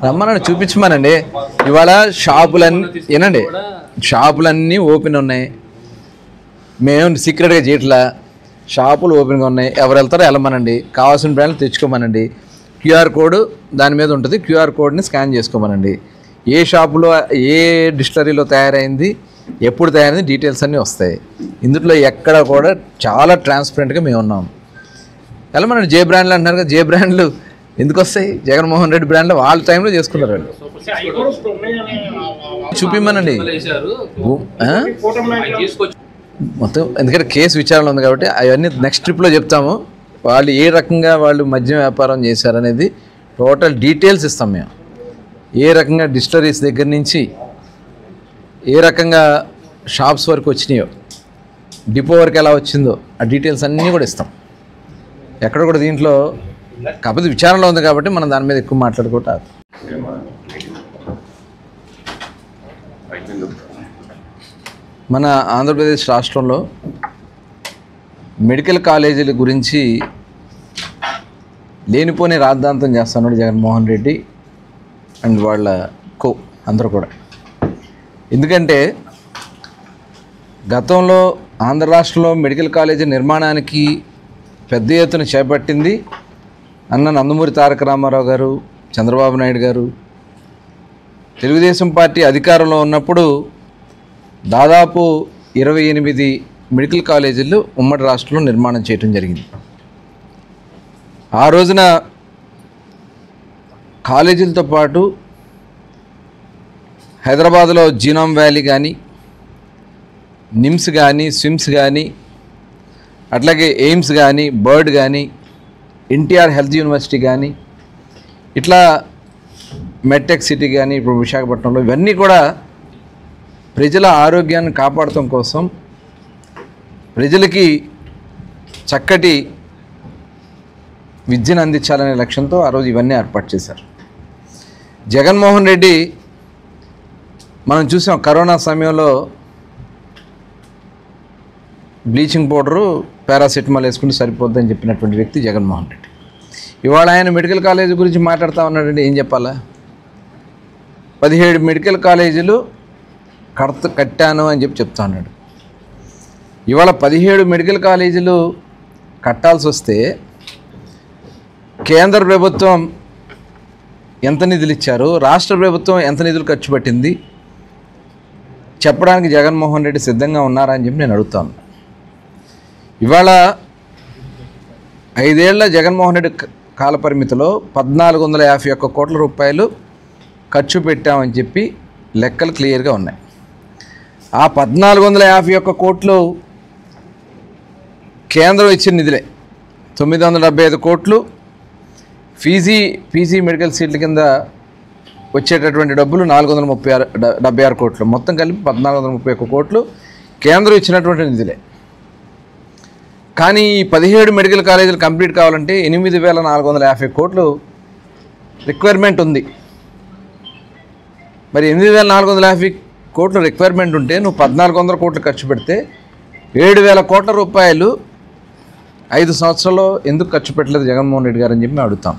రమ్మనండి, చూపించమనండి. ఇవాళ షాపులన్నీ ఏనండి, షాపులన్నీ ఓపెన్ ఉన్నాయి. మేము సీక్రెట్గా చేయట్లా. షాపులు ఓపెన్గా ఉన్నాయి. ఎవరు వెళ్తారో వెళ్ళమనండి. కావాల్సిన బ్రాండ్లు తెచ్చుకోమనండి. క్యూఆర్ కోడ్ దాని మీద ఉంటుంది. క్యూఆర్ కోడ్ని స్కాన్ చేసుకోమనండి. ఏ షాపులో ఏ డిస్టిలరీలో తయారైంది, ఎప్పుడు తయారైంది డీటెయిల్స్ అన్నీ వస్తాయి. ఇందులో ఎక్కడ కూడా చాలా ట్రాన్స్పరెంట్గా మేము ఉన్నాం. వెళ్ళమనండి. జే బ్రాండ్లు అంటున్నారు కదా, జే బ్రాండ్లు ఎందుకు వస్తాయి? జగన్మోహన్ రెడ్డి బ్రాండ్లో వాళ్ళ టైంలో చేసుకున్నారు వాళ్ళు. చూపిమ్మనండి మొత్తం. ఎందుకంటే కేసు విచారణ ఉంది కాబట్టి అవన్నీ నెక్స్ట్ ట్రిప్లో చెప్తాము. వాళ్ళు ఏ రకంగా వాళ్ళు మద్యం వ్యాపారం చేశారనేది టోటల్ డీటెయిల్స్ ఇస్తాం మేము. ఏ రకంగా డిస్టిలరీస్ దగ్గర నుంచి ఏ రకంగా షాప్స్ వరకు వచ్చినాయో, డిపో వరకు ఎలా వచ్చిందో ఆ డీటెయిల్స్ అన్నీ కూడా ఇస్తాం. ఎక్కడ కూడా దీంట్లో కాకపోతే విచారణలో ఉంది కాబట్టి మనం దాని మీద ఎక్కువ మాట్లాడుకుంటారు. మన ఆంధ్రప్రదేశ్ రాష్ట్రంలో మెడికల్ కాలేజీల గురించి లేనిపోని రాద్ధాంతం చేస్తున్నాడు జగన్మోహన్ రెడ్డి అండ్ వాళ్ళ అందరూ కూడా. ఎందుకంటే గతంలో ఆంధ్ర రాష్ట్రంలో మెడికల్ కాలేజీ నిర్మాణానికి పెద్ద ఎత్తున చేపట్టింది అన్న నందమూరి తారక రామారావు గారు, చంద్రబాబు నాయుడు గారు. తెలుగుదేశం పార్టీ అధికారంలో ఉన్నప్పుడు దాదాపు 28 మెడికల్ కాలేజీలు ఉమ్మడి రాష్ట్రంలో నిర్మాణం చేయడం జరిగింది. ఆ రోజున కాలేజీలతో పాటు హైదరాబాద్లో జీనోమ్ వ్యాలీ కానీ, నిమ్స్ కానీ, స్విమ్స్ కానీ, అట్లాగే ఎయిమ్స్ కానీ, బర్డ్ కానీ, ఎన్టీఆర్ హెల్త్ యూనివర్సిటీ కానీ, ఇట్లా మెడ్టెక్ సిటీ కానీ ఇప్పుడు విశాఖపట్నంలో, ఇవన్నీ కూడా ప్రజల ఆరోగ్యాన్ని కాపాడటం కోసం, ప్రజలకి చక్కటి విద్యను అందించాలనే లక్ష్యంతో ఆ రోజు ఇవన్నీ ఏర్పాటు చేశారు. జగన్మోహన్ రెడ్డి మనం చూసాం, కరోనా సమయంలో బ్లీచింగ్ పౌడరు, పారాసెటమాల్ వేసుకుంటే సరిపోద్దని చెప్పినటువంటి వ్యక్తి జగన్మోహన్ రెడ్డి. ఇవాళ ఆయన మెడికల్ కాలేజీ గురించి మాట్లాడుతూ ఉన్నాడంటే ఏం చెప్పాలా? 17 మెడికల్ కాలేజీలు కట్టాను అని చెప్తా ఉన్నాడు. ఇవాళ 17 మెడికల్ కాలేజీలు కట్టాల్సి వస్తే కేంద్ర ప్రభుత్వం ఎంత నిధులు ఇచ్చారు, రాష్ట్ర ప్రభుత్వం ఎంత నిధులు ఖర్చు పెట్టింది చెప్పడానికి జగన్మోహన్ రెడ్డి సిద్ధంగా ఉన్నారా అని చెప్పి నేను అడుగుతాను. ఇవాళ 5 ఏళ్ల జగన్మోహన్ రెడ్డి కాలపరిమితిలో 1451 కోట్ల రూపాయలు ఖర్చు పెట్టామని చెప్పి లెక్కలు క్లియర్గా ఉన్నాయి. ఆ 1451 కోట్లు కేంద్రం ఇచ్చిన నిధులే. 975 కోట్లు పీజీ మెడికల్ సీట్ల కింద వచ్చేటటువంటి డబ్బులు 476 కోట్లు, మొత్తం కలిపి 1431 కోట్లు కేంద్రం ఇచ్చినటువంటి నిధులే. కానీ ఈ 17 మెడికల్ కాలేజీలు కంప్లీట్ కావాలంటే 8450 కోట్లు రిక్వైర్మెంట్ ఉంది. మరి 8450 కోట్ల రిక్వైర్మెంట్ ఉంటే నువ్వు 1400 కోట్లు ఖర్చు పెడితే 7000 కోట్ల రూపాయలు 5 సంవత్సరాల్లో ఎందుకు ఖర్చు పెట్టలేదు జగన్మోహన్ రెడ్డి గారు అని చెప్పి మేము అడుగుతాం.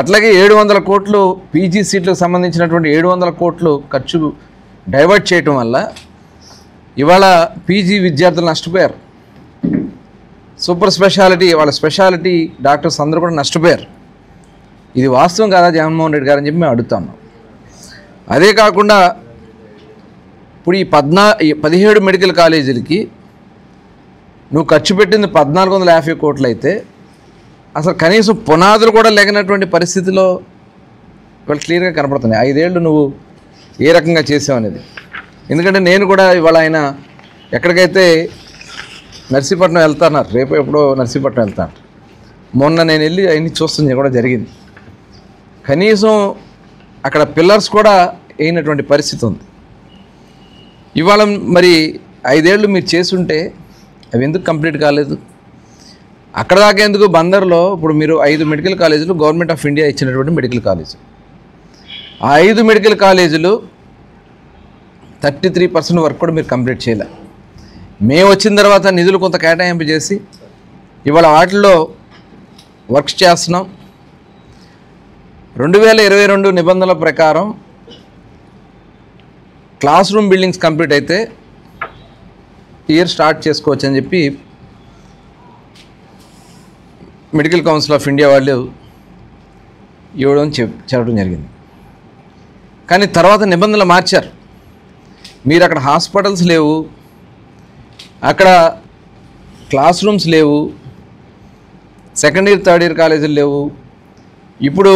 అట్లాగే 700 కోట్లు పీజీ సీట్లకు సంబంధించినటువంటి 700 కోట్లు ఖర్చు డైవర్ట్ చేయటం వల్ల ఇవాళ పీజీ విద్యార్థులు నష్టపోయారు. సూపర్ స్పెషాలిటీ వాళ్ళ స్పెషాలిటీ డాక్టర్స్ అందరూ కూడా నష్టపోయారు. ఇది వాస్తవం కాదా జగన్మోహన్ రెడ్డి గారు అని చెప్పి మేము అడుగుతాము. అదే కాకుండా ఇప్పుడు ఈ 17 మెడికల్ కాలేజీలకి నువ్వు ఖర్చు పెట్టింది 1450 కోట్లు అయితే అసలు కనీసం పునాదులు కూడా లేనటువంటి పరిస్థితిలో వాళ్ళు క్లియర్గా కనపడుతున్నాయి. 5 ఏళ్ళు నువ్వు ఏ రకంగా చేసావు అనేది. ఎందుకంటే నేను కూడా ఇవాళ ఆయన ఎక్కడికైతే నర్సీపట్నం వెళ్తున్నారు, రేపు ఎప్పుడో నర్సీపట్నం వెళ్తాను, మొన్న నేను వెళ్ళి అవన్నీ చూస్తుంది కూడా జరిగింది. కనీసం అక్కడ పిల్లర్స్ కూడా అయినటువంటి పరిస్థితి ఉంది. ఇవాళ మరి 5 ఏళ్ళు మీరు చేసుంటే అవి ఎందుకు కంప్లీట్ కాలేదు? అక్కడ దాకా ఎందుకు? బందర్లో ఇప్పుడు మీరు 5 మెడికల్ కాలేజీలు గవర్నమెంట్ ఆఫ్ ఇండియా ఇచ్చినటువంటి మెడికల్ కాలేజీ, ఆ 5 మెడికల్ కాలేజీలు 33% వరకు కూడా మీరు కంప్లీట్ చేయలే. మేము వచ్చిన తర్వాత నిధులు కొంత కేటాయింపు చేసి ఇవాళ వాటిల్లో వర్క్స్ చేస్తున్నాం. 2022 నిబంధనల ప్రకారం క్లాస్ రూమ్ బిల్డింగ్స్ కంప్లీట్ అయితే ఇయర్ స్టార్ట్ చేసుకోవచ్చు అని చెప్పి మెడికల్ కౌన్సిల్ ఆఫ్ ఇండియా వాళ్ళు ఇవ్వడం చెప్పడం జరిగింది. కానీ తర్వాత నిబంధనలు మార్చారు. మీరు అక్కడ హాస్పిటల్స్ లేవు, అక్కడ క్లాస్ రూమ్స్ లేవు, సెకండ్ ఇయర్ థర్డ్ ఇయర్ కాలేజీలు లేవు. ఇప్పుడు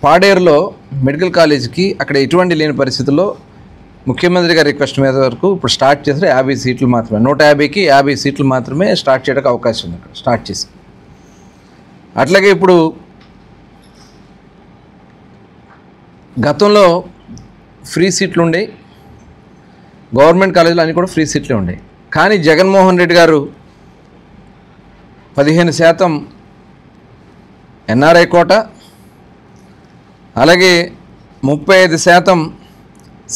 పాడేరులో మెడికల్ కాలేజీకి అక్కడ ఎటువంటి లేని పరిస్థితుల్లో ముఖ్యమంత్రి గారి రిక్వెస్ట్ మీద వరకు ఇప్పుడు స్టార్ట్ చేస్తే 50 సీట్లు మాత్రమే, 150కి 50 సీట్లు మాత్రమే స్టార్ట్ చేయడానికి అవకాశం ఉంది. అక్కడ స్టార్ట్ చేసి అట్లాగే ఇప్పుడు గతంలో ఫ్రీ సీట్లు ఉండేవి, గవర్నమెంట్ కాలేజీలు అన్నీ కూడా ఫ్రీ సీట్లే ఉండేవి. కానీ జగన్మోహన్ రెడ్డి గారు 15% ఎన్ఆర్ఐ కోట, అలాగే 35%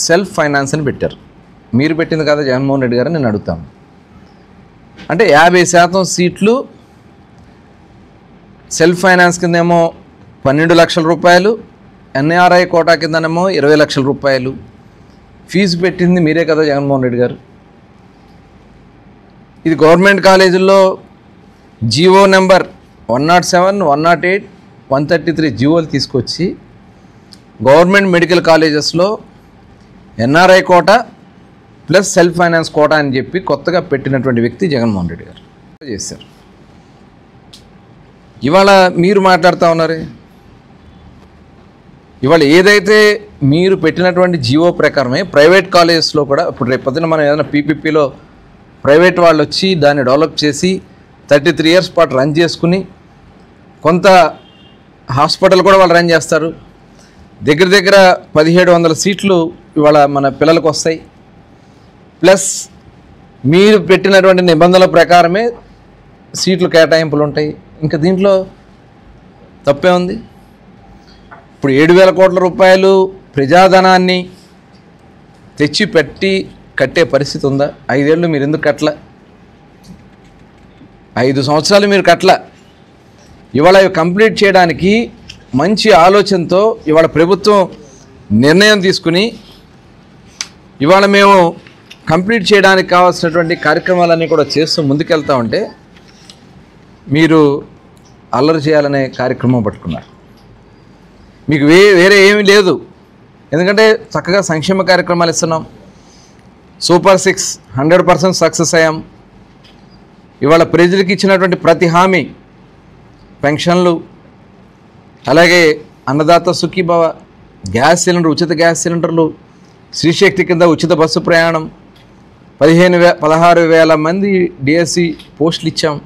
సెల్ఫ్ ఫైనాన్స్ అని పెట్టారు. మీరు పెట్టింది కదా జగన్మోహన్ రెడ్డి గారు, నేను అడుగుతాను. అంటే 50% సీట్లు సెల్ఫ్ ఫైనాన్స్ కిందేమో 12 లక్షల రూపాయలు, ఎన్ఆర్ఐ కోటా కిందనేమో 20 లక్షల రూపాయలు ఫీజు పెట్టింది మీరే కదా జగన్మోహన్ రెడ్డి గారు. ఇది గవర్నమెంట్ కాలేజీల్లో జీవో నెంబర్ 107, 108, 133 జీవోలు తీసుకొచ్చి గవర్నమెంట్ మెడికల్ కాలేజెస్లో NRI quota plus self finance quota అని చెప్పి కొత్తగా పెట్టినటువంటి వ్యక్తి జగన్మోహన్ రెడ్డి గారు చేశారు. ఇవాళ మీరు మాట్లాడుతూ ఉన్నారే, ఇవాళ ఏదైతే మీరు పెట్టినటువంటి జీవో ప్రకారమే ప్రైవేట్ కాలేజెస్లో కూడా ఇప్పుడు రేపు పొద్దున మనం ఏదైనా పీపీపీలో ప్రైవేట్ వాళ్ళు వచ్చి దాన్ని డెవలప్ చేసి 33 ఇయర్స్ పాటు రన్ చేసుకుని కొంత హాస్పిటల్ కూడా వాళ్ళు రన్ చేస్తారు. దగ్గర దగ్గర 1700 సీట్లు ఇవాళ మన పిల్లలకు వస్తాయి. ప్లస్ మీరు పెట్టినటువంటి నిబంధనల ప్రకారమే సీట్లు కేటాయింపులు ఉంటాయి. ఇంకా దీంట్లో తప్పే ఉంది? ఇప్పుడు 7,000 కోట్ల రూపాయలు ప్రజాధనాన్ని తెచ్చి పెట్టి కట్టే పరిస్థితి ఉందా? 5 ఏళ్ళు మీరు ఎందుకు కట్టల? 5 సంవత్సరాలు మీరు కట్టల. ఇవాళ ఇవి కంప్లీట్ చేయడానికి మంచి ఆలోచనతో ఇవాళ ప్రభుత్వం నిర్ణయం తీసుకుని ఇవాళ మేము కంప్లీట్ చేయడానికి కావాల్సినటువంటి కార్యక్రమాలన్నీ కూడా చేస్తూ ముందుకెళ్తా ఉంటే మీరు అల్లరి చేయాలనే కార్యక్రమం పట్టుకున్నారు. మీకు వేరే ఏమీ లేదు. ఎందుకంటే చక్కగా సంక్షేమ కార్యక్రమాలు ఇస్తున్నాం. సూపర్ 6 100% సక్సెస్ అయ్యాం. ఇవాళ ప్రజలకు ఇచ్చినటువంటి ప్రతి హామీ, పెన్షన్లు, అలాగే అన్నదాత సుఖీభవ, గ్యాస్ సిలిండర్, ఉచిత గ్యాస్ సిలిండర్లు, శ్రీశక్తి కింద ఉచిత బస్సు ప్రయాణం, 16,000 మంది డిఎస్సి పోస్టులు ఇచ్చాం.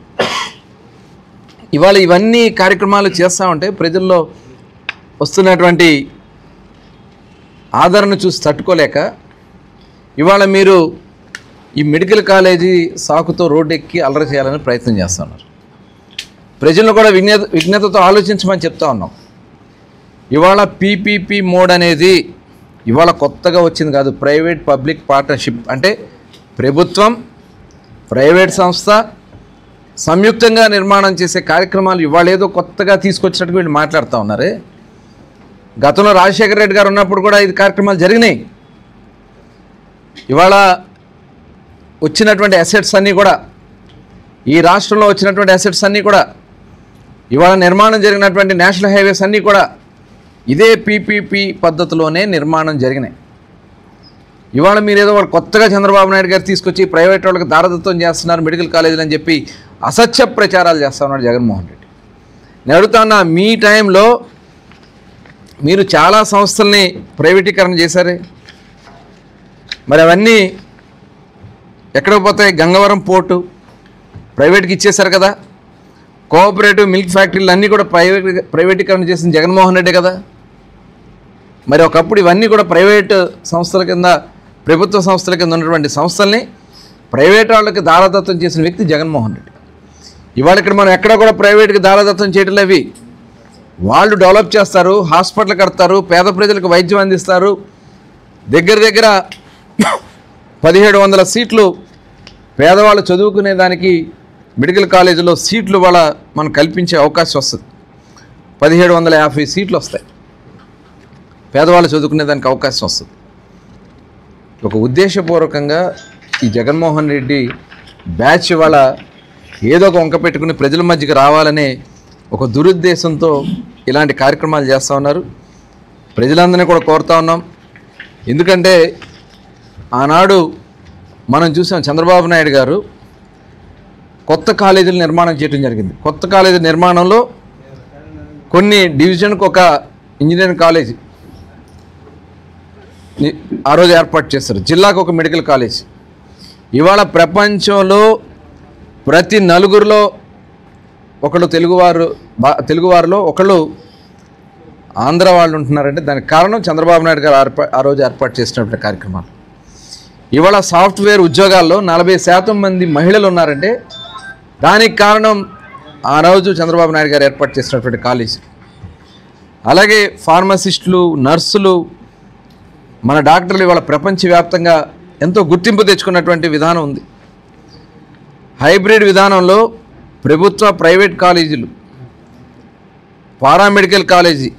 ఇవాళ ఇవన్నీ కార్యక్రమాలు చేస్తామంటే ప్రజల్లో వస్తున్నటువంటి ఆదరణ చూసి తట్టుకోలేక ఇవాళ మీరు ఈ మెడికల్ కాలేజీ సాకుతో రోడ్డు ఎక్కి అల్లరి చేయాలని ప్రయత్నం చేస్తున్నారు. ప్రజలను కూడా విజ్ఞతతో ఆలోచించమని చెప్తా ఉన్నాం. ఇవాళ పీపీపీ మోడ్ అనేది ఇవాళ కొత్తగా వచ్చింది కాదు. ప్రైవేట్ పబ్లిక్ పార్ట్నర్షిప్ అంటే ప్రభుత్వం, ప్రైవేట్ సంస్థ సంయుక్తంగా నిర్మాణం చేసే కార్యక్రమాలు ఇవాళ ఏదో కొత్తగా తీసుకొచ్చినట్టు వీళ్ళు మాట్లాడుతూ ఉన్నారే. గతంలో రాజశేఖర రెడ్డి గారు ఉన్నప్పుడు కూడా ఇది కార్యక్రమాలు జరిగినాయి. ఇవాళ వచ్చినటువంటి అసెట్స్ అన్నీ కూడా, ఈ రాష్ట్రంలో వచ్చినటువంటి అసెట్స్ అన్నీ కూడా, ఇవాళ నిర్మాణం జరిగినటువంటి నేషనల్ హైవేస్ అన్నీ కూడా ఇదే పీపీపీ పద్ధతిలోనే నిర్మాణం జరిగినాయి. ఇవాళ మీరు ఏదో కొత్తగా చంద్రబాబు నాయుడు గారు తీసుకొచ్చి ప్రైవేట్ వాళ్ళకి దారదత్వం చేస్తున్నారు మెడికల్ కాలేజీలు అని చెప్పి అసత్య ప్రచారాలు చేస్తూ ఉన్నాడు జగన్మోహన్ రెడ్డి. నేను అడుగుతున్నా, మీ టైంలో మీరు చాలా సంస్థల్ని ప్రైవేటీకరణ చేశారే, మరి అవన్నీ ఎక్కడికి పోతాయి? గంగవరం పోర్టు ప్రైవేట్కి ఇచ్చేశారు కదా. కోఆపరేటివ్ మిల్క్ ఫ్యాక్టరీలు అన్నీ కూడా ప్రైవేటీకరణ చేసిన జగన్మోహన్ రెడ్డి కదా. మరి ఒకప్పుడు ఇవన్నీ కూడా ప్రైవేట్ సంస్థల కింద, ప్రభుత్వ సంస్థల కింద ఉన్నటువంటి సంస్థల్ని ప్రైవేట్ వాళ్ళకి దారదత్తం చేసిన వ్యక్తి జగన్మోహన్ రెడ్డి. ఇవాళ ఇక్కడ మనం ఎక్కడ కూడా ప్రైవేట్కి దారదత్తం చేయటం లేవి. వాళ్ళు డెవలప్ చేస్తారు, హాస్పిటల్ కడతారు, పేద ప్రజలకు వైద్యం అందిస్తారు. దగ్గర దగ్గర 1700 సీట్లు పేదవాళ్ళు చదువుకునే దానికి మెడికల్ కాలేజీలో సీట్లు వాళ్ళ మనం కల్పించే అవకాశం వస్తుంది. 1750 సీట్లు వస్తాయి, పేదవాళ్ళు చదువుకునే దానికి అవకాశం వస్తుంది. ఒక ఉద్దేశపూర్వకంగా ఈ జగన్మోహన్ రెడ్డి బ్యాచ్ వాళ్ళ ఏదో ఒక వంక పెట్టుకుని ప్రజల మధ్యకి రావాలనే ఒక దురుద్దేశంతో ఇలాంటి కార్యక్రమాలు చేస్తూ ఉన్నారు. ప్రజలందరినీ కూడా కోరుతా ఉన్నాం. ఎందుకంటే ఆనాడు మనం చూసాం, చంద్రబాబు నాయుడు గారు కొత్త కాలేజీలు నిర్మాణం చేయడం జరిగింది. కొత్త కాలేజీ నిర్మాణంలో కొన్ని డివిజన్కి ఒక ఇంజనీరింగ్ కాలేజీ ఆ రోజు ఏర్పాటు చేస్తారు, జిల్లాకు ఒక మెడికల్ కాలేజ్. ఇవాళ ప్రపంచంలో ప్రతి నలుగురిలో ఒకళ్ళు తెలుగువారిలో ఒకళ్ళు ఆంధ్ర వాళ్ళు ఉంటున్నారంటే దానికి కారణం చంద్రబాబు నాయుడు గారు ఆ రోజు ఏర్పాటు చేసినటువంటి కార్యక్రమాలు. ఇవాళ సాఫ్ట్వేర్ ఉద్యోగాల్లో 40% మంది మహిళలు ఉన్నారంటే దానికి కారణం ఆ రోజు చంద్రబాబు నాయుడు గారు ఏర్పాటు చేసినటువంటి కాలేజీ. అలాగే ఫార్మసిస్టులు, నర్సులు, మన డాక్టర్లు ఇవాళ ప్రపంచవ్యాప్తంగా ఎంతో గుర్తింపు తెచ్చుకున్నటువంటి విధానం ఉంది. హైబ్రిడ్ విధానంలో ప్రభుత్వ ప్రైవేట్ కాలేజీలు, పారామెడికల్ కాలేజీ,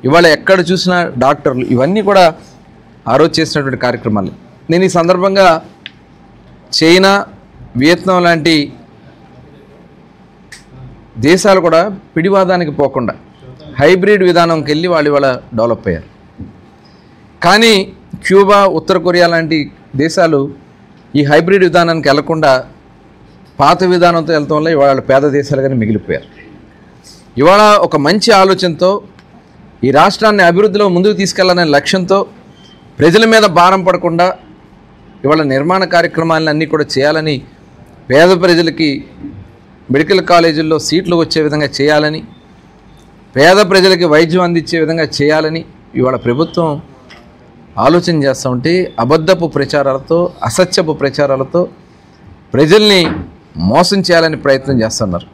ఇవాళ ఎక్కడ చూసినా డాక్టర్లు, ఇవన్నీ కూడా ఆ రోజు చేసినటువంటి కార్యక్రమాలు. నేను ఈ సందర్భంగా చైనా, వియత్నాం లాంటి దేశాలు కూడా పిడివాదానికి పోకుండా హైబ్రిడ్ విధానంకి వెళ్ళి వాళ్ళు ఇవాళ డెవలప్ అయ్యారు. కానీ క్యూబా, ఉత్తర కొరియా లాంటి దేశాలు ఈ హైబ్రిడ్ విధానానికి వెళ్లకుండా పాత విధానంతో వెళ్తాం వల్ల ఇవాళ పేద దేశాలుగానే మిగిలిపోయారు. ఇవాళ ఒక మంచి ఆలోచనతో ఈ రాష్ట్రాన్ని అభివృద్ధిలో ముందుకు తీసుకెళ్లాలనే లక్ష్యంతో ప్రజల మీద భారం పడకుండా ఇవాళ నిర్మాణ కార్యక్రమాలన్నీ కూడా చేయాలని, పేద ప్రజలకి మెడికల్ కాలేజీల్లో సీట్లు వచ్చే విధంగా చేయాలని, పేద ప్రజలకి వైద్యం అందించే విధంగా చేయాలని ఇవాళ ప్రభుత్వం ఆలోచన చేస్తూ ఉంటే అబద్ధపు ప్రచారాలతో, అసత్యపు ప్రచారాలతో ప్రజల్ని మోసం చేయాలని ప్రయత్నం చేస్తున్నారు.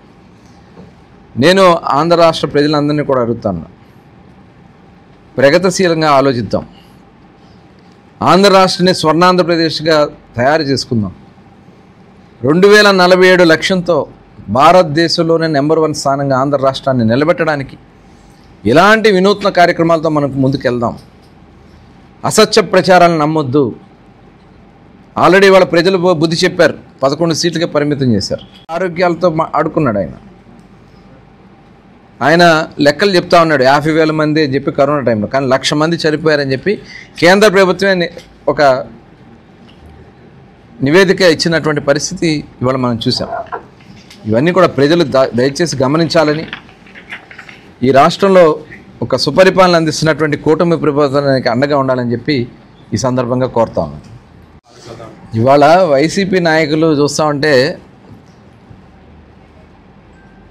నేను ఆంధ్ర రాష్ట్ర ప్రజలందరినీ కూడా అడుగుతాను, ప్రగతిశీలంగా ఆలోచిద్దాం. ఆంధ్ర రాష్ట్రాన్ని స్వర్ణాంధ్రప్రదేశ్గా తయారు చేసుకుందాం. 2047 లక్ష్యంతో భారతదేశంలోనే నెంబర్ 1 స్థానంగా ఆంధ్ర రాష్ట్రాన్ని నిలబెట్టడానికి ఇలాంటి వినూత్న కార్యక్రమాలతో మనకు ముందుకెళ్దాం. అసత్య ప్రచారాలను నమ్మొద్దు. ఆల్రెడీ వాళ్ళ ప్రజలు బుద్ధి చెప్పారు, 11 సీట్లకే పరిమితం చేశారు. ఆరోగ్యాలతో ఆడుకున్నాడు ఆయన లెక్కలు చెప్తా ఉన్నాడు, 50,000 మంది అని చెప్పి కరోనా టైంలో, కానీ 1,00,000 మంది చనిపోయారని చెప్పి కేంద్ర ప్రభుత్వమే ఒక నివేదిక ఇచ్చినటువంటి పరిస్థితి ఇవాళ మనం చూసాం. ఇవన్నీ కూడా ప్రజలు దయచేసి గమనించాలని, ఈ రాష్ట్రంలో ఒక సుపరిపాలన అందిస్తున్నటువంటి కూటమి ప్రభుత్వానికి అండగా ఉండాలని చెప్పి ఈ సందర్భంగా కోరుతా ఉన్నాను. ఇవాళ వైసీపీ నాయకులు చూస్తూ ఉంటే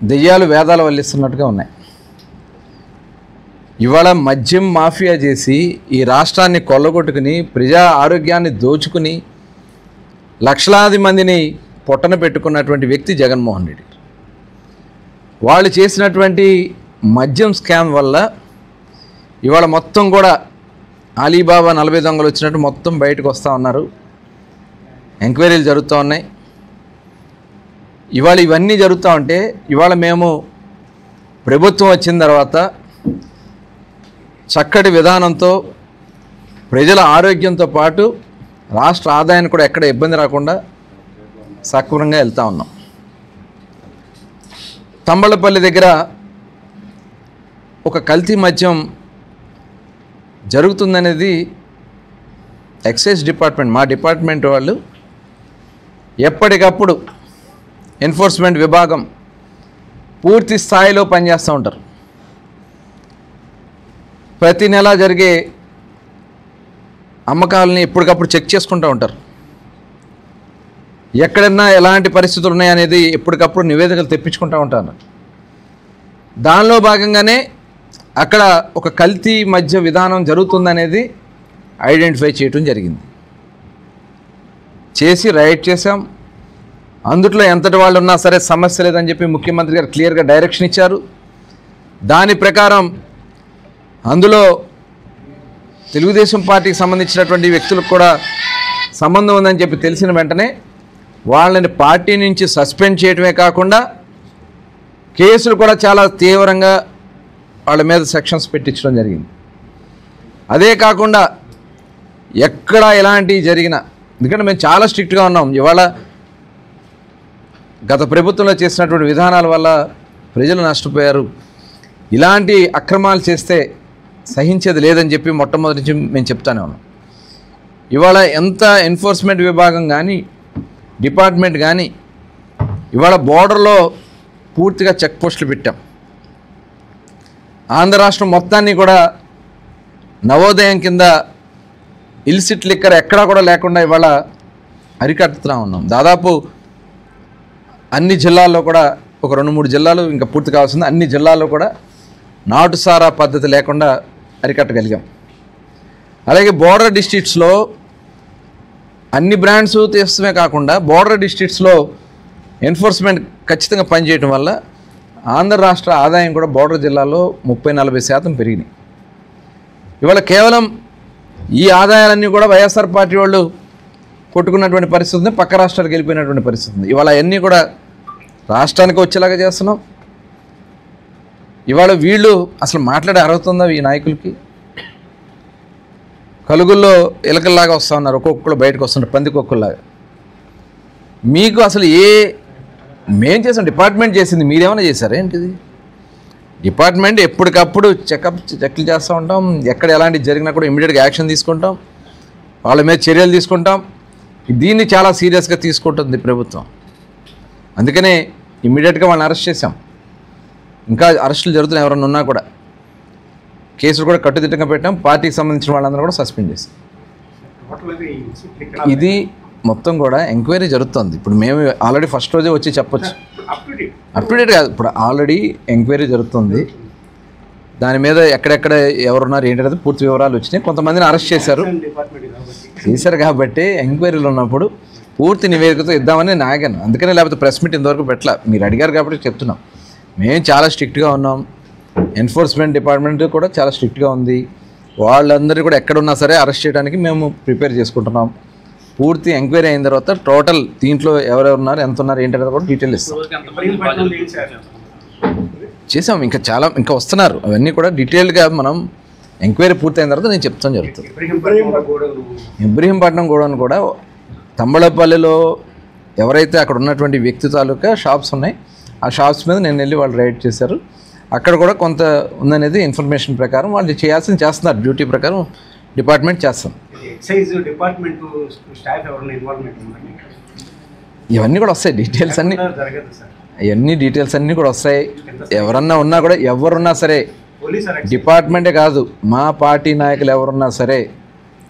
దెయ్యాలు వేదాలు వల్లిస్తున్నట్టుగా ఉన్నాయి. ఇవాళ మద్యం మాఫియా చేసి ఈ రాష్ట్రాన్ని కొల్లగొట్టుకుని ప్రజా ఆరోగ్యాన్ని దోచుకుని లక్షలాది మందిని పొట్టన పెట్టుకున్నటువంటి వ్యక్తి జగన్మోహన్ రెడ్డి. వాళ్ళు చేసినటువంటి మద్యం స్కామ్ వల్ల ఇవాళ మొత్తం కూడా అలీబాబా 40 దొంగలు వచ్చినట్టు మొత్తం బయటకు వస్తూ ఉన్నారు. ఎంక్వైరీలు జరుగుతూ ఉన్నాయి. ఇవాళ ఇవన్నీ జరుగుతూ ఉంటే ఇవాళ మేము ప్రభుత్వం వచ్చిన తర్వాత చక్కటి విధానంతో ప్రజల ఆరోగ్యంతో పాటు రాష్ట్ర ఆదాయాన్ని కూడా ఎక్కడ ఇబ్బంది రాకుండా సక్రమంగా వెళ్తూ ఉన్నాం. తంబళ్ళపల్లి దగ్గర ఒక కల్తీ మద్యం జరుగుతుందనేది ఎక్సైజ్ డిపార్ట్మెంట్, మా డిపార్ట్మెంట్ వాళ్ళు ఎప్పటికప్పుడు ఎన్ఫోర్స్మెంట్ విభాగం పూర్తి స్థాయిలో పనిచేస్తూ ఉంటారు. ప్రతి నెల జరిగే అమ్మకాలని ఎప్పటికప్పుడు చెక్ చేసుకుంటూ ఉంటారు. ఎక్కడన్నా ఎలాంటి పరిస్థితులు ఉన్నాయనేది ఎప్పటికప్పుడు నివేదికలు తెప్పించుకుంటూ ఉంటారు. దానిలో భాగంగానే అక్కడ ఒక కల్తీ మద్య విధానం జరుగుతుందనేది ఐడెంటిఫై చేయడం జరిగింది. చేసి రైడ్ చేసాం. అందుట్లో ఎంతటి వాళ్ళు ఉన్నా సరే సమస్య లేదని చెప్పి ముఖ్యమంత్రి గారు క్లియర్గా డైరెక్షన్ ఇచ్చారు. దాని ప్రకారం అందులో తెలుగుదేశం పార్టీకి సంబంధించినటువంటి వ్యక్తులకు కూడా సంబంధం ఉందని చెప్పి తెలిసిన వెంటనే వాళ్ళని పార్టీ నుంచి సస్పెండ్ చేయడమే కాకుండా కేసులు కూడా చాలా తీవ్రంగా వాళ్ళ మీద సెక్షన్స్ పెట్టించడం జరిగింది. అదే కాకుండా ఎక్కడ ఎలాంటివి జరిగినా, ఎందుకంటే మేము చాలా స్ట్రిక్ట్గా ఉన్నాం. ఇవాళ గత ప్రభుత్వంలో చేసినటువంటి విధానాల వల్ల ప్రజలు నష్టపోయారు. ఇలాంటి అక్రమాలు చేస్తే సహించేది లేదని చెప్పి మొట్టమొదటి నుంచి మేము చెప్తానే ఉన్నాం. ఇవాళ ఎంత ఎన్ఫోర్స్మెంట్ విభాగం కానీ డిపార్ట్మెంట్ కానీ ఇవాళ బోర్డర్లో పూర్తిగా చెక్ పోస్టులు పెట్టాం. ఆంధ్ర రాష్ట్రం మొత్తాన్ని కూడా నవోదయం కింద ఇల్సిట్ లిక్కర్ ఎక్కడా కూడా లేకుండా ఇవాళ అరికట్టుతూ ఉన్నాం. దాదాపు అన్ని జిల్లాల్లో కూడా ఒక 2-3 జిల్లాలు ఇంకా పూర్తి కావాల్సింది, అన్ని జిల్లాల్లో కూడా నాటుసారా పద్ధతి లేకుండా అరికట్టగలిగాం. అలాగే బోర్డర్ డిస్ట్రిక్ట్స్లో అన్ని బ్రాండ్స్ తీస్తమే కాకుండా బోర్డర్ డిస్ట్రిక్ట్స్లో ఎన్ఫోర్స్మెంట్ ఖచ్చితంగా పనిచేయడం వల్ల ఆంధ్ర రాష్ట్ర ఆదాయం కూడా బోర్డర్ జిల్లాలో 30-40% పెరిగినాయి. ఇవాళ కేవలం ఈ ఆదాయాలన్నీ కూడా వైఎస్ఆర్ పార్టీ వాళ్ళు కొట్టుకున్నటువంటి పరిస్థితి ఉంది, పక్క రాష్ట్రాలకు వెళ్ళిపోయినటువంటి పరిస్థితి ఉంది. ఇవాళ అన్నీ కూడా రాష్ట్రానికి వచ్చేలాగా చేస్తున్నాం. ఇవాళ వీళ్ళు అసలు మాట్లాడే అర్హత ఉందా ఈ నాయకులకి? కలుగుల్లో ఎలకల్లాగా వస్తూ ఉన్నారు, ఒక్కొక్కరు బయటకు వస్తున్నారు పందికొక్కుల్లాగా. మీకు అసలు మేం చేసాం, డిపార్ట్మెంట్ చేసింది, మీరేమైనా చేశారా ఏంటిది? డిపార్ట్మెంట్ ఎప్పటికప్పుడు చెక్లు చేస్తూ ఉంటాం. ఎక్కడ ఎలాంటి జరిగినా కూడా ఇమీడియట్గా యాక్షన్ తీసుకుంటాం, వాళ్ళ మీద చర్యలు తీసుకుంటాం. దీన్ని చాలా సీరియస్గా తీసుకుంటుంది ప్రభుత్వం. అందుకనే ఇమీడియట్గా వాళ్ళని అరెస్ట్ చేశాం. ఇంకా అరెస్టులు జరుగుతున్నాయి, ఎవరన్నా ఉన్నా కూడా కేసులు కూడా కట్టుదిట్టంగా పెట్టాం. పార్టీకి సంబంధించిన వాళ్ళందరూ కూడా సస్పెండ్ చేశాం. ఇది మొత్తం కూడా ఎంక్వైరీ జరుగుతుంది. ఇప్పుడు మేము ఆల్రెడీ ఫస్ట్ రోజే వచ్చి చెప్పొచ్చు, అప్ టు డేట్ కాదు, ఇప్పుడు ఆల్రెడీ ఎంక్వైరీ జరుగుతుంది. దాని మీద ఎక్కడెక్కడ ఎవరున్నారు ఏంటంటే పూర్తి వివరాలు వచ్చినాయి. కొంతమందిని అరెస్ట్ చేశారు కాబట్టి ఎంక్వైరీలు ఉన్నప్పుడు పూర్తి నివేదికతో ఇద్దామని నేను ఆగాను. అందుకనే లేకపోతే ప్రెస్ మీట్ ఇంతవరకు పెట్టలా. మీరు అడిగారు కాబట్టి చెప్తున్నాం. మేము చాలా స్ట్రిక్ట్గా ఉన్నాం. ఎన్ఫోర్స్మెంట్ డిపార్ట్మెంట్ కూడా చాలా స్ట్రిక్ట్గా ఉంది. వాళ్ళందరూ కూడా ఎక్కడున్నా సరే అరెస్ట్ చేయడానికి మేము ప్రిపేర్ చేసుకుంటున్నాం. పూర్తి ఎంక్వైరీ అయిన తర్వాత టోటల్ దీంట్లో ఎవరెవరు ఉన్నారు, ఎంత ఉన్నారు ఏంటనేది కూడా డీటెయిల్ ఇస్తాం. చేసాం, ఇంకా వస్తున్నారు. అవన్నీ కూడా డీటెయిల్గా మనం ఎంక్వైరీ పూర్తయిన తర్వాత నేను చెప్తాను జరుగుతుంది. ఇబ్రహీంపట్నం గోడౌన్ కూడా తంబళపల్లిలో ఎవరైతే అక్కడ ఉన్నటువంటి వ్యక్తి తాలూకా షాప్స్ ఉన్నాయి, ఆ షాప్స్ మీద నేను వెళ్ళి వాళ్ళు రైడ్ చేశారు. అక్కడ కూడా కొంత ఉందనేది ఇన్ఫర్మేషన్ ప్రకారం వాళ్ళు చేస్తున్నారు. డ్యూటీ ప్రకారం డిపార్ట్మెంట్ చేస్తాం. ఇవన్నీ కూడా వస్తాయి డీటెయిల్స్ అన్నీ, అవన్నీ డీటెయిల్స్ అన్నీ కూడా వస్తాయి. ఎవరన్నా ఉన్నా కూడా, ఎవరున్నా సరే, డిపార్ట్మెంటే కాదు మా పార్టీ నాయకులు ఎవరున్నా సరే.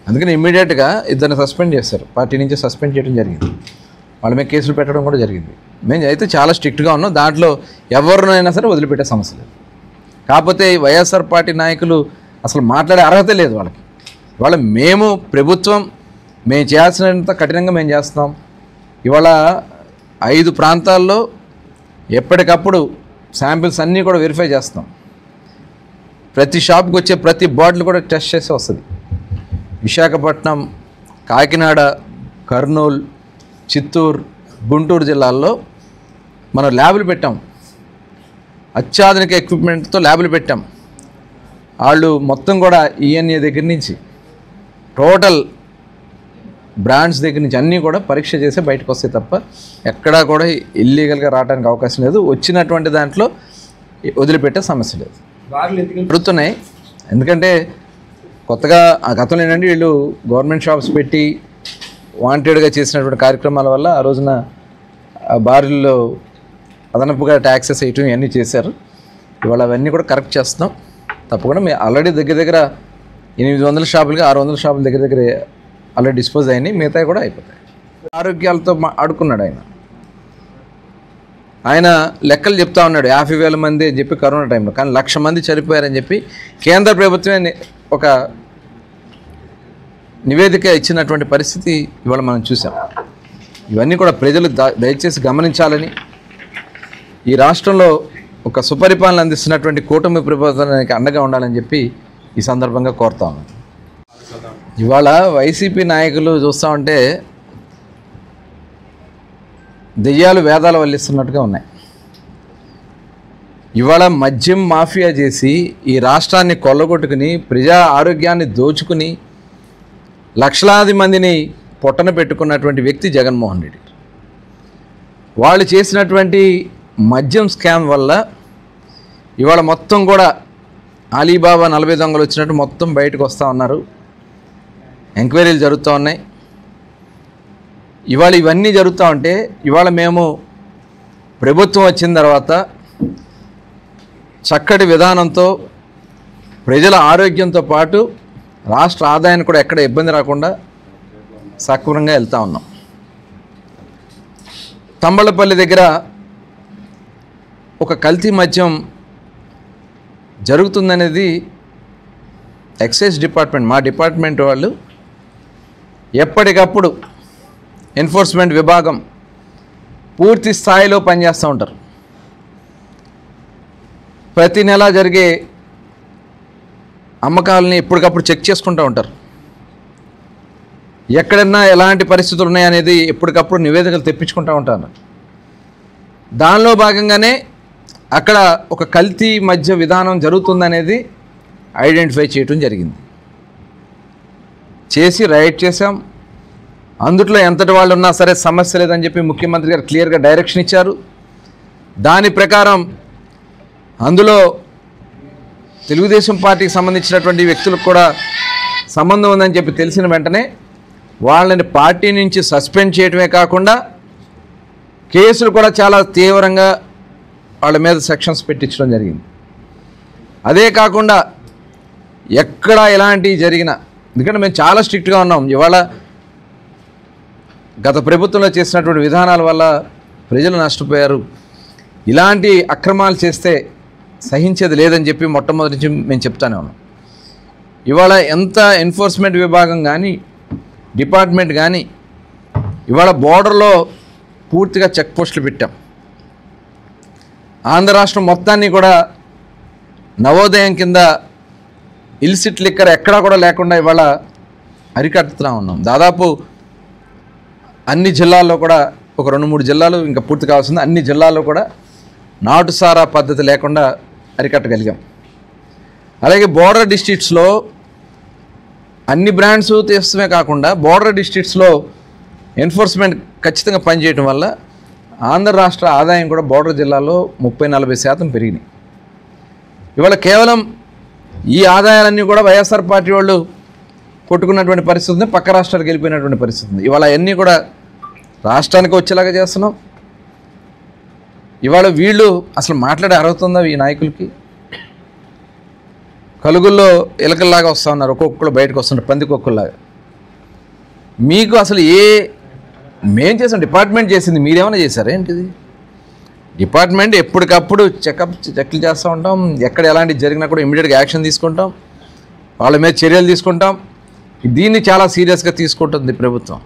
అందుకని ఇమ్మీడియట్గా ఇద్దరిని సస్పెండ్ చేస్తారు, పార్టీ నుంచి సస్పెండ్ చేయడం జరిగింది. వాళ్ళ మీద కేసులు పెట్టడం కూడా జరిగింది. మేము అయితే చాలా స్ట్రిక్ట్గా ఉన్నాం. దాంట్లో ఎవరినైనా సరే వదిలిపెట్టే సమస్య లేదు. కాకపోతే వైఎస్ఆర్ పార్టీ నాయకులు అసలు మాట్లాడే అర్హత లేదు వాళ్ళకి. ఇవాళ ప్రభుత్వం మేము చేయాల్సినంత కఠినంగా మేము చేస్తున్నాం. ఇవాళ 5 ప్రాంతాల్లో ఎప్పటికప్పుడు శాంపిల్స్ అన్నీ కూడా వెరిఫై చేస్తున్నాం. ప్రతి షాప్కి వచ్చే ప్రతి బాటిల్ కూడా టెస్ట్ చేసి వస్తుంది. విశాఖపట్నం, కాకినాడ, కర్నూలు, చిత్తూరు, గుంటూరు జిల్లాల్లో మనం ల్యాబులు పెట్టాం. అత్యాధునిక ఎక్విప్మెంట్తో ల్యాబులు పెట్టాం. వాళ్ళు మొత్తం కూడా ఈఎన్ఏ దగ్గర నుంచి టోటల్ బ్రాండ్స్ దగ్గర నుంచి అన్నీ కూడా పరీక్ష చేసి బయటకు వస్తాయి తప్ప ఎక్కడా కూడా ఇల్లీగల్గా రావడానికి అవకాశం లేదు. వచ్చినటువంటి దాంట్లో వదిలిపెట్టే సమస్య లేదు. జరుగుతున్నాయి. ఎందుకంటే కొత్తగా ఆ గతంలో ఏంటంటే వీళ్ళు గవర్నమెంట్ షాప్స్ పెట్టి వాంటెడ్గా చేసినటువంటి కార్యక్రమాల వల్ల ఆ రోజున బార్లలో అదనపుగా ట్యాక్సెస్ వేయటం ఇవన్నీ చేశారు. ఇవాళ అవన్నీ కూడా కరెక్ట్ చేస్తున్నాం. తప్పకుండా మేము ఆల్రెడీ దగ్గర 800 షాపులుగా 600 షాపుల దగ్గర ఆల్రెడీ డిస్పోజ్ అయినాయి. మిగతాయి కూడా అయిపోతాయి. ఆరోగ్యాలతో ఆడుకున్నాడు ఆయన లెక్కలు చెప్తా ఉన్నాడు. 50,000 మంది అని చెప్పి కరోనా టైంలో, కానీ 1,00,000 మంది చనిపోయారని చెప్పి కేంద్ర ప్రభుత్వమే ఒక నివేదిక ఇచ్చినటువంటి పరిస్థితి ఇవాళ మనం చూసాం. ఇవన్నీ కూడా ప్రజలు దయచేసి గమనించాలని, ఈ రాష్ట్రంలో ఒక సుపరిపాలన అందిస్తున్నటువంటి కూటమి ప్రభుత్వానికి అండగా ఉండాలని చెప్పి ఈ సందర్భంగా కోరుతా ఉన్నాను. ఇవాళ వైసీపీ నాయకులు చూస్తూ ఉంటే దెయ్యాలు వేదాలు వల్లిస్తున్నట్టుగా ఉన్నాయి. ఇవాళ మద్యం మాఫియా చేసి ఈ రాష్ట్రాన్ని కొల్లగొట్టుకుని ప్రజా ఆరోగ్యాన్ని దోచుకుని లక్షలాది మందిని పొట్టన పెట్టుకున్నటువంటి వ్యక్తి జగన్మోహన్ రెడ్డి. వాళ్ళు చేసినటువంటి మద్యం స్కామ్ వల్ల ఇవాళ మొత్తం కూడా అలీబాబా 40 దొంగలు వచ్చినట్టు మొత్తం బయటకు వస్తూ ఉన్నారు. ఎంక్వైరీలు జరుగుతూ ఉన్నాయి. ఇవాళ ఇవన్నీ జరుగుతూ ఉంటే ఇవాళ మేము ప్రభుత్వం వచ్చిన తర్వాత చక్కటి విధానంతో ప్రజల ఆరోగ్యంతో పాటు రాష్ట్ర ఆదాయాన్ని కూడా ఎక్కడ ఇబ్బంది రాకుండా సక్రమంగా వెళ్తూ ఉన్నాం. తంబళ్ళపల్లి దగ్గర ఒక కల్తీ మద్యం జరుగుతుందనేది ఎక్సైజ్ డిపార్ట్మెంట్, మా డిపార్ట్మెంట్ వాళ్ళు ఎప్పటికప్పుడు ఎన్ఫోర్స్మెంట్ విభాగం పూర్తి స్థాయిలో పనిచేస్తూ ఉంటారు. ప్రతి నెల జరిగే అమ్మకాలని ఎప్పటికప్పుడు చెక్ చేసుకుంటూ ఉంటారు. ఎక్కడన్నా ఎలాంటి పరిస్థితులు ఉన్నాయనేది ఎప్పటికప్పుడు నివేదికలు తెప్పించుకుంటూ ఉంటారు. దానిలో భాగంగానే అక్కడ ఒక కల్తీ మధ్య విధానం జరుగుతుందనేది ఐడెంటిఫై చేయటం జరిగింది. చేసి రైడ్ చేసాం. అందుట్లో ఎంతటి వాళ్ళు ఉన్నా సరే సమస్య లేదని చెప్పి ముఖ్యమంత్రి గారు క్లియర్గా డైరెక్షన్ ఇచ్చారు. దాని ప్రకారం అందులో తెలుగుదేశం పార్టీకి సంబంధించినటువంటి వ్యక్తులకు కూడా సంబంధం ఉందని చెప్పి తెలిసిన వెంటనే వాళ్ళని పార్టీ నుంచి సస్పెండ్ చేయడమే కాకుండా కేసులు కూడా చాలా తీవ్రంగా వాళ్ళ మీద సెక్షన్స్ పెట్టించడం జరిగింది. అదే కాకుండా ఎక్కడ ఎలాంటివి జరిగినా, ఎందుకంటే మేము చాలా స్ట్రిక్ట్గా ఉన్నాం. ఇవాళ గత ప్రభుత్వంలో చేసినటువంటి విధానాల వల్ల ప్రజలు నష్టపోయారు. ఇలాంటి అక్రమాలు చేస్తే సహించేది లేదని చెప్పి మొట్టమొదటి నుంచి మేము చెప్తానే ఉన్నాం. ఇవాళ ఎంత ఎన్ఫోర్స్మెంట్ విభాగం కానీ డిపార్ట్మెంట్ కానీ ఇవాళ బోర్డర్లో పూర్తిగా చెక్ పోస్టులు పెట్టాం. ఆంధ్ర రాష్ట్రం మొత్తాన్ని కూడా నవోదయం కింద ఇల్సిట్ లిక్కర్ ఎక్కడా కూడా లేకుండా ఇవాళ అరికట్టుతూ ఉన్నాం. దాదాపు అన్ని జిల్లాల్లో కూడా ఒక 2-3 జిల్లాలు ఇంకా పూర్తి కావాల్సింది, అన్ని జిల్లాల్లో కూడా నాటుసారా పద్ధతి లేకుండా అరికట్టగలిగాం. అలాగే బోర్డర్ డిస్ట్రిక్ట్స్లో అన్ని బ్రాండ్స్ తీస్తమే కాకుండా బోర్డర్ డిస్ట్రిక్ట్స్లో ఎన్ఫోర్స్మెంట్ ఖచ్చితంగా పనిచేయడం వల్ల ఆంధ్ర రాష్ట్ర ఆదాయం కూడా బోర్డర్ జిల్లాలో 30-40% పెరిగినాయి. ఇవాళ కేవలం ఈ ఆదాయాలన్నీ కూడా వైఎస్ఆర్ పార్టీ వాళ్ళు కొట్టుకున్నటువంటి పరిస్థితి ఉంది, పక్క రాష్ట్రాలకు వెళ్ళిపోయినటువంటి పరిస్థితి ఉంది. ఇవాళ అన్నీ కూడా రాష్ట్రానికి వచ్చేలాగా చేస్తున్నాం. ఇవాళ వీళ్ళు అసలు మాట్లాడే అర్హత ఉందా ఈ నాయకులకి? కలుగుల్లో ఎలకల్లాగా వస్తూ ఉన్నారు, ఒక్కొక్కరు బయటకు వస్తున్నారు పందికొక్కుల్లాగా. మీకు అసలు మేం చేసాం, డిపార్ట్మెంట్ చేసింది, మీరేమైనా చేశారా ఏంటిది? డిపార్ట్మెంట్ ఎప్పటికప్పుడు చెక్లు చేస్తూ ఉంటాం. ఎక్కడ ఎలాంటివి జరిగినా కూడా ఇమీడియట్గా యాక్షన్ తీసుకుంటాం, వాళ్ళ మీద చర్యలు తీసుకుంటాం. దీన్ని చాలా సీరియస్గా తీసుకుంటుంది ప్రభుత్వం.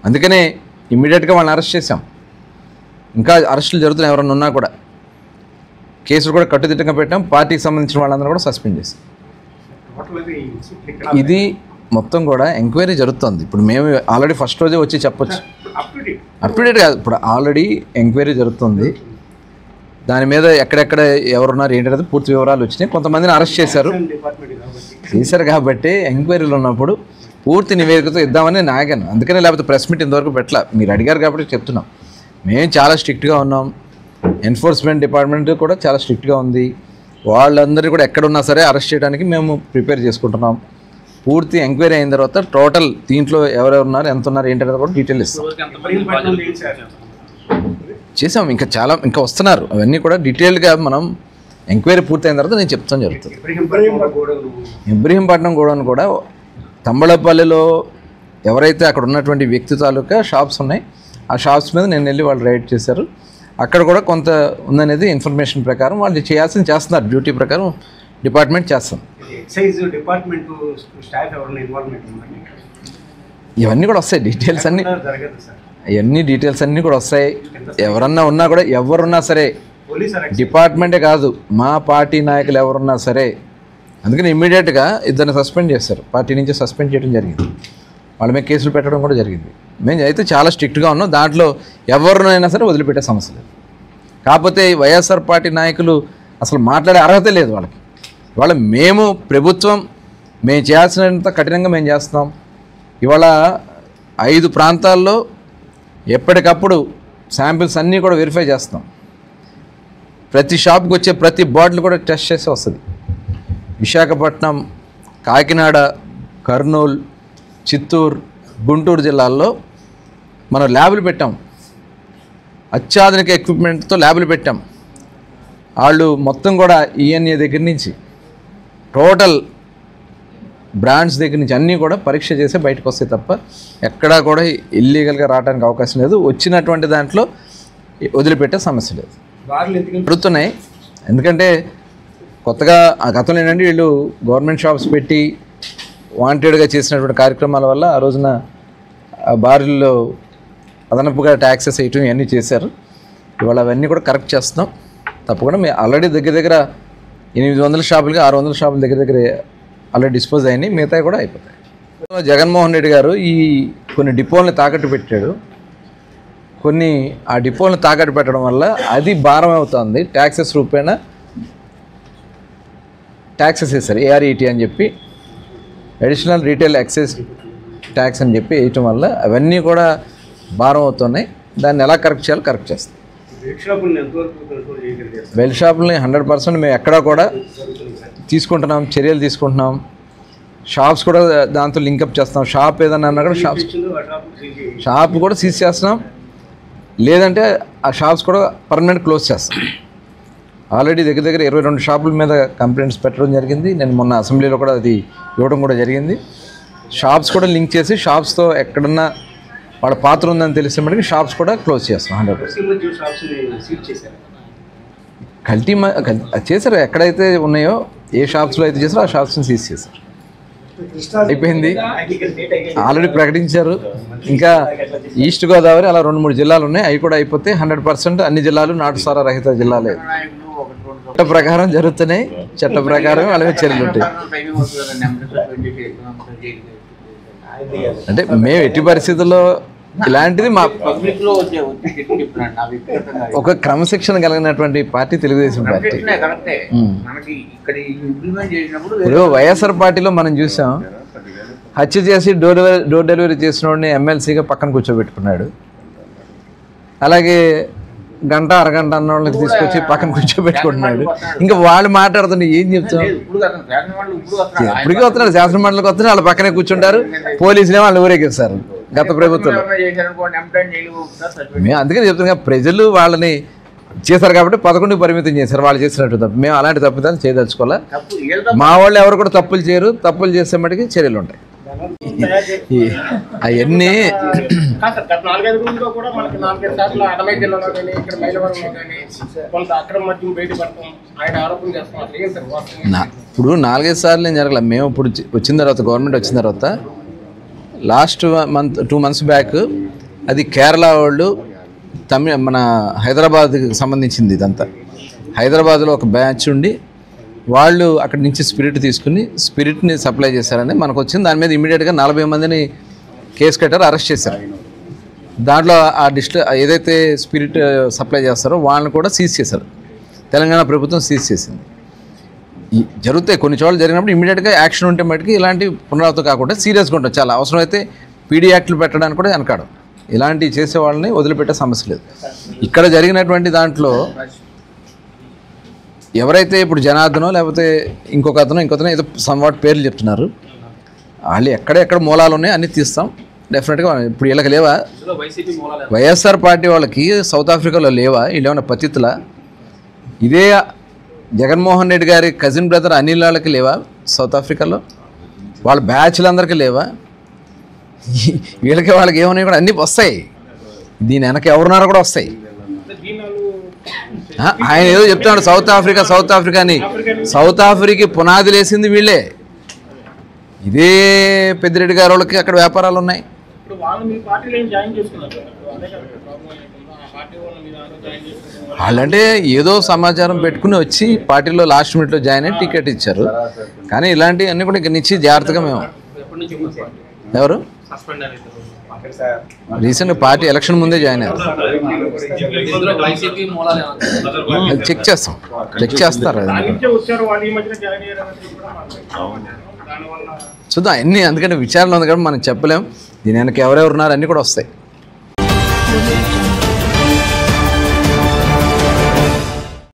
అందుకనే ఇమీడియట్గా వాళ్ళని అరెస్ట్ చేశాం. ఇంకా అరెస్టులు జరుగుతున్నాయి. ఎవరన్నా ఉన్నా కూడా కేసులు కూడా కట్టుదిట్టంగా పెట్టాం. పార్టీకి సంబంధించిన వాళ్ళందరూ కూడా సస్పెండ్ చేశాం. ఇది మొత్తం కూడా ఎంక్వైరీ జరుగుతుంది. ఇప్పుడు మేము ఆల్రెడీ ఫస్ట్ రోజే వచ్చి చెప్పొచ్చు, అప్ టు డేట్ కాదు, ఇప్పుడు ఆల్రెడీ ఎంక్వైరీ జరుగుతుంది. దాని మీద ఎక్కడెక్కడ ఎవరున్నారు ఏంటనేది పూర్తి వివరాలు వచ్చినాయి. కొంతమందిని అరెస్ట్ చేశారు కాబట్టి ఎంక్వైరీలు ఉన్నప్పుడు పూర్తి నివేదికతో ఇద్దామని నేను ఆగాను. అందుకనే లేకపోతే ప్రెస్ మీట్ ఇంతవరకు పెట్టలా. మీరు అడిగారు కాబట్టి చెప్తున్నాం. మేము చాలా స్ట్రిక్ట్గా ఉన్నాం. ఎన్ఫోర్స్మెంట్ డిపార్ట్మెంట్ కూడా చాలా స్ట్రిక్ట్గా ఉంది. వాళ్ళందరూ కూడా ఎక్కడున్నా సరే అరెస్ట్ చేయడానికి మేము ప్రిపేర్ చేసుకుంటున్నాం. పూర్తి ఎంక్వైరీ అయిన తర్వాత టోటల్ దీంట్లో ఎవరెవరు ఉన్నారు, ఎంత ఉన్నారు ఏంటనేది కూడా డీటెయిల్ ఇస్తాం. చేసాం, ఇంకా వస్తున్నారు. అవన్నీ కూడా డీటెయిల్గా మనం ఎంక్వైరీ పూర్తయిన తర్వాత నేను చెప్తాను జరుగుతుంది. ఇబ్రహీంపట్నం గోడౌన్ కూడా తంబళపల్లిలో ఎవరైతే అక్కడ ఉన్నటువంటి వ్యక్తి తాలూకా షాప్స్ ఉన్నాయి, ఆ షాప్స్ మీద నేను వెళ్ళి వాళ్ళు రైడ్ చేశారు. అక్కడ కూడా కొంత ఉందనేది ఇన్ఫర్మేషన్ ప్రకారం వాళ్ళు చేయాల్సింది చేస్తున్నారు. డ్యూటీ ప్రకారం డిపార్ట్మెంట్ చేస్తాం. ఇవన్నీ కూడా వస్తాయి డీటెయిల్స్ అన్నీ, ఇవన్నీ డీటెయిల్స్ అన్నీ కూడా వస్తాయి. ఎవరన్నా ఉన్నా కూడా, ఎవరున్నా సరే, డిపార్ట్మెంటే కాదు మా పార్టీ నాయకులు ఎవరున్నా సరే అందుకని ఇమ్మీడియట్గా ఇద్దరిని సస్పెండ్ చేశారు, పార్టీ నుంచి సస్పెండ్ చేయడం జరిగింది, వాళ్ళ మీద కేసులు పెట్టడం కూడా జరిగింది. మేము అయితే చాలా స్ట్రిక్ట్గా ఉన్నాం, దాంట్లో ఎవరినైనా సరే వదిలిపెట్టే సమస్య లేదు. కాకపోతే వైఎస్ఆర్ పార్టీ నాయకులు అసలు మాట్లాడే అర్హత లేదు వాళ్ళకి. ఇవాళ మేము ప్రభుత్వం మేము చేయాల్సినంత కఠినంగా మేము చేస్తున్నాం. ఇవాళ 5 ప్రాంతాల్లో ఎప్పటికప్పుడు శాంపిల్స్ అన్నీ కూడా వెరిఫై చేస్తాం. ప్రతి షాప్కి వచ్చే ప్రతి బాటిల్ కూడా టెస్ట్ చేసి వస్తుంది. విశాఖపట్నం, కాకినాడ, కర్నూలు, చిత్తూరు, గుంటూరు జిల్లాల్లో మనం ల్యాబులు పెట్టాం, అత్యాధునిక ఎక్విప్మెంట్తో ల్యాబులు పెట్టాం. వాళ్ళు మొత్తం కూడా ఈఎన్ఏ దగ్గర నుంచి టోటల్ బ్రాండ్స్ దగ్గర నుంచి అన్నీ కూడా పరీక్ష చేసి బయటకు వస్తాయి తప్ప ఎక్కడా కూడా ఇల్లీగల్గా రావడానికి అవకాశం లేదు. వచ్చినటువంటి దాంట్లో వదిలిపెట్టే సమస్య లేదు. జరుగుతున్నాయి, ఎందుకంటే కొత్తగా ఆ గతంలో ఏంటంటే వీళ్ళు గవర్నమెంట్ షాప్స్ పెట్టి వాంటెడ్గా చేసినటువంటి కార్యక్రమాల వల్ల ఆ రోజున బార్లలో అదనపుగా ట్యాక్సెస్ వేయటం ఇవన్నీ చేశారు. ఇవాళ అవన్నీ కూడా కరెక్ట్ చేస్తున్నాం. తప్పకుండా మేము ఆల్రెడీ దగ్గర 800 షాపులకి 600 షాపుల దగ్గర ఆల్రెడీ డిస్పోజ్ అయినాయి, మిగతా కూడా అయిపోతాయి. జగన్మోహన్ రెడ్డి గారు ఈ కొన్ని డిపోలను తాకట్టు పెట్టాడు. కొన్ని ఆ డిపోలను తాకట్టు పెట్టడం వల్ల అది భారం అవుతుంది. ట్యాక్సెస్ రూపేణా ట్యాక్సెస్ వేస్తారు, ARET అని చెప్పి అడిషనల్ రీటైల్ ఎక్సైజ్ ట్యాక్స్ అని చెప్పి వేయటం వల్ల అవన్నీ కూడా భారం అవుతున్నాయి. దాన్ని ఎలా కరెక్ట్ చేయాలో కరెక్ట్ చేస్తాం. బెల్ షాపుల్ని 100% మేము ఎక్కడా కూడా తీసుకుంటున్నాం, చర్యలు తీసుకుంటున్నాం. షాప్స్ కూడా దాంతో లింకప్ చేస్తాం. షాప్ ఏదన్నా అన్నా కూడా షాప్ కూడా సీజ్ చేస్తున్నాం, లేదంటే ఆ షాప్స్ కూడా పర్మనెంట్ క్లోజ్ చేస్తాం. ఆల్రెడీ దగ్గర 22 షాపుల మీద కంప్లైంట్స్ పెట్టడం జరిగింది. నేను మొన్న అసెంబ్లీలో కూడా అది ఇవ్వడం కూడా జరిగింది. షాప్స్ కూడా లింక్ చేసి షాప్స్తో ఎక్కడన్నా వాళ్ళ పాత్ర ఉందని తెలిసిన మటుకు షాప్స్ కూడా క్లోజ్ చేస్తాం. 100% కల్తీ చేశారు. ఎక్కడైతే ఉన్నాయో ఏ షాప్స్లో అయితే చేశారో ఆ షాప్స్ని సీజ్ చేశారు. అయిపోయింది, ఆల్రెడీ ప్రకటించారు. ఇంకా ఈస్ట్ గోదావరి అలా 2-3 జిల్లాలు ఉన్నాయి, అవి కూడా అయిపోతే 100% అన్ని జిల్లాలు నాటుసారా రహిత జిల్లాలే. చట్ట ప్రకారం జరుగుతున్నాయి, చట్ట ప్రకారం అలాగే చర్యలు ఉంటాయి. అంటే మేము ఎట్టి పరిస్థితుల్లో ఇలాంటిది మా ఒక క్రమశిక్షణ కలిగినటువంటి పార్టీ తెలుగుదేశం పార్టీ. ఇప్పుడు వైఎస్ఆర్ పార్టీలో మనం చూసాం, హత్య చేసి డోర్ డెలివరీ చేసిన వాడిని ఎమ్మెల్సీగా పక్కన కూర్చోబెట్టుకున్నాడు. అలాగే గంట అరగంట అన్న వాళ్ళకి తీసుకొచ్చి పక్కన కూర్చోబెట్టుకుంటున్నాడు. ఇంకా వాళ్ళు మాట్లాడుతుంటే ఏం చెప్తాం? ఇప్పటికీ వస్తున్నాడు, శాసన మండలికి వస్తున్నారు, వాళ్ళ పక్కనే కూర్చుంటారు, పోలీసులే వాళ్ళు ఊరేగిస్తారు. గత ప్రభుత్వంలో మేము అందుకని చెప్తున్నాం, ప్రజలు వాళ్ళని చేశారు కాబట్టి 11కి పరిమితం చేశారు. వాళ్ళు చేసినట్టు తప్పు మేము అలాంటి తప్పిదాలు చేయదలుచుకోవాలి. మా వాళ్ళు ఎవరు కూడా తప్పులు చేయరు, తప్పులు చేసే మటుకి చర్యలు ఉంటాయి. అవన్నీ ఇప్పుడు 4-5 సార్లు ఏం జరగలేదు. మేము ఇప్పుడు వచ్చిన తర్వాత గవర్నమెంట్ వచ్చిన తర్వాత లాస్ట్ మంత్ 2 months బ్యాక్ అది కేరళ వాళ్ళు మన హైదరాబాద్కి సంబంధించింది. ఇదంతా హైదరాబాద్లో ఒక బ్యాచ్ ఉండి వాళ్ళు అక్కడి నుంచి స్పిరిట్ తీసుకుని స్పిరిట్ని సప్లై చేశారని మనకు వచ్చింది. దాని మీద ఇమీడియట్గా 40 మందిని కేసు కట్టారు, అరెస్ట్ చేశారు. దాంట్లో ఆ ఏదైతే స్పిరిట్ సప్లై చేస్తారో వాళ్ళని కూడా సీజ్ చేశారు. తెలంగాణ ప్రభుత్వం సీజ్ చేసింది. జరుగుతాయి కొన్ని చోట్ల జరిగినప్పుడు ఇమీడియట్గా యాక్షన్ ఉంటే మటుకు ఇలాంటి పునరావృతం కాకుండా సీరియస్గా ఉంటుంది. చాలా అవసరమైతే పీడీ యాక్ట్లు పెట్టడానికి కూడా వెనకాడు. ఇలాంటివి చేసే వాళ్ళని వదిలిపెట్టే సమస్య లేదు. ఇక్కడ జరిగినటువంటి దాంట్లో ఎవరైతే ఇప్పుడు జనార్దనో లేకపోతే ఇంకొకతనో ఏదో సమ్వాట్ పేర్లు చెప్తున్నారు, వాళ్ళు ఎక్కడ మూలాలు ఉన్నాయో అన్నీ తీస్తాం డెఫినెట్గా. ఇప్పుడు వీళ్ళకి లేవా? వైఎస్ఆర్ పార్టీ వాళ్ళకి సౌత్ ఆఫ్రికాలో లేవా? వీళ్ళు ఏమైనా పతితులా? ఇదే జగన్మోహన్ రెడ్డి గారి కజిన్ బ్రదర్ అనిల్ వాళ్ళకి లేవా సౌత్ ఆఫ్రికాలో? వాళ్ళ బ్యాచ్లందరికీ లేవా? వీళ్ళకి వాళ్ళకి ఏమన్నా కూడా అన్నీ వస్తాయి. దీని వెనక ఎవరున్నారో కూడా వస్తాయి. ఆయన ఏదో చెప్తున్నాడు సౌత్ ఆఫ్రికా అని. సౌత్ ఆఫ్రికా పునాది లేసింది వీళ్ళే. ఇదే పెద్దిరెడ్డి గారి వాళ్ళకి అక్కడ వ్యాపారాలు ఉన్నాయి. వాళ్ళంటే ఏదో సమాచారం పెట్టుకుని వచ్చి పార్టీలో లాస్ట్ మినిట్లో జాయిన్ అయ్యి టికెట్ ఇచ్చారు. కానీ ఇలాంటివన్నీ కూడా ఇక నుంచి జాగ్రత్తగా మేము ఎవరు రీసెంట్ పార్టీ ఎలక్షన్ ముందే జాయిన్ అయ్యారు. చెక్ చేస్తారు చూద్దాం అన్నీ. అందుకని విచారణ ఉంది కాబట్టి మనం చెప్పలేం. దీని వెనక ఎవరెవరు ఉన్నారు అన్నీ కూడా వస్తాయి.